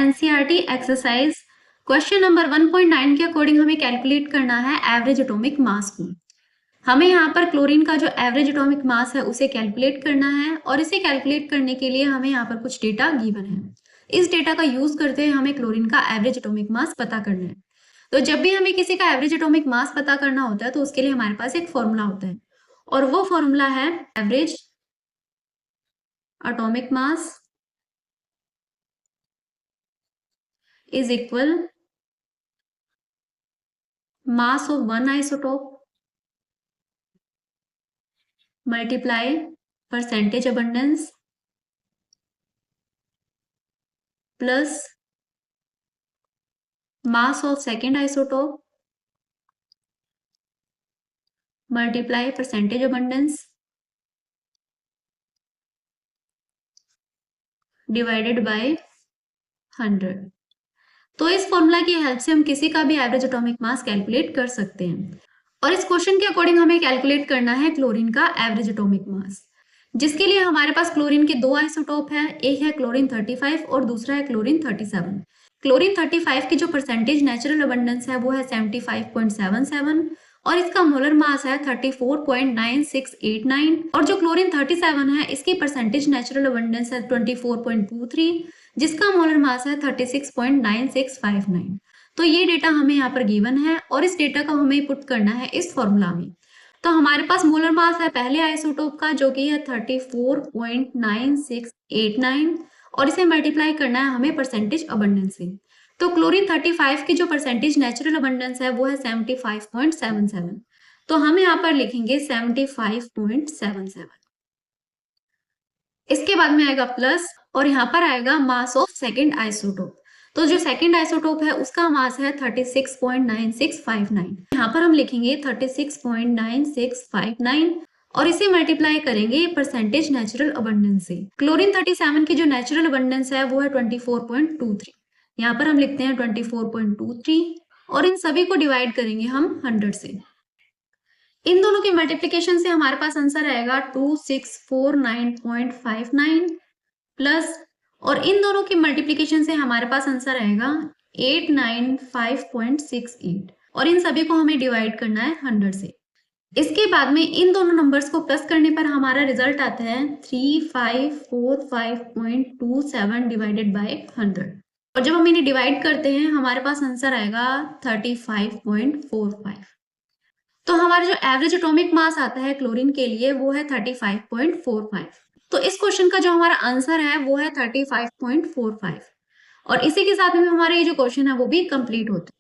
NCERT exercise question number 1.9 के according हमें calculate करना है एवरेज एटॉमिक मास को। हमें यहाँ पर क्लोरीन का जो एवरेज एटॉमिक मास है उसे कैलकुलेट करना है और इसे कैलकुलेट करने के लिए हमें यहाँ पर कुछ डेटा गिवन है। इस डेटा का यूज करते हुए हमें क्लोरीन का एवरेज एटॉमिक मास पता करना है। तो जब भी हमें किसी का एवरेज एटॉमिक मास पता करना होता है तो उसके लिए हमारे पास एक फॉर्मूला होता है और वो फॉर्मूला है average atomic mass is equal mass of one isotope multiply percentage abundance plus mass of second isotope multiply percentage abundance divided by 100। तो इस फॉर्मूला की हेल्प से हम किसी का भी एवरेज एटॉमिक मास कैलकुलेट कर सकते हैं और इस क्वेश्चन के अकॉर्डिंग हमें कैलकुलेट करना है क्लोरीन का एवरेज एटॉमिक मास, जिसके लिए हमारे पास क्लोरीन के दो आइसोटोप है, एक है क्लोरीन 35 और दूसरा है क्लोरीन 37। क्लोरीन 35 की जो परसेंटेज नेचुरल अबंडेंस है वो है 75.77 और इसका मोलर मास है 34.9689 और जो क्लोरीन 37 है इसकी परसेंटेज नेचुरल अबंडेंस है 24.23 जिसका मोलर मास है 36.9659। तो ये डेटा हमें यहाँ पर गिवन है और इस डेटा को हमें पुट करना है इस फॉर्मूला में। तो हमारे पास मोलर मास है पहले आइसोटोप का जो कि है 34.9689 और इसे मल्टीप्लाई करना है हमें परसेंटेज अबंडेंस से। तो क्लोरीन 35 की जो परसेंटेज नेचुरल अबंडेंस है वो है 75.77। तो हम यहाँ पर लिखेंगे 75.77। इसके बाद में आएगा प्लस और यहाँ पर आएगा मास ऑफ सेकेंड आइसोटोप। तो जो सेकेंड आइसोटोप है उसका मास है 36.9659। यहाँ पर हम लिखेंगे 36.9659 और इसे मल्टीप्लाई करेंगे परसेंटेज नेचुरल अबंडेंस से। क्लोरीन 37 की जो नेचुरल अबंडेंस है वो है 24.23। यहाँ पर हम लिखते हैं 24.23 और इन सभी को डिवाइड करेंगे हम 100 से। इन दोनों के मल्टीप्लिकेशन से हमारे पास आंसर आएगा 2649.59 प्लस और इन दोनों के मल्टीप्लिकेशन से हमारे पास आंसर आएगा 895.68 और इन सभी को हमें डिवाइड करना है 100 से। इसके बाद में इन दोनों नंबर्स को प्लस करने पर हमारा रिजल्ट आता है 3545.27 डिवाइडेड बाय 100 और जब हम इन्हें डिवाइड करते हैं हमारे पास आंसर आएगा 35.45। तो हमारा जो एवरेज एटॉमिक मास आता है क्लोरीन के लिए वो है 35.45। तो इस क्वेश्चन का जो हमारा आंसर है वो है 35.45 और इसी के साथ में हमारा ये जो क्वेश्चन है वो भी कंप्लीट होता है।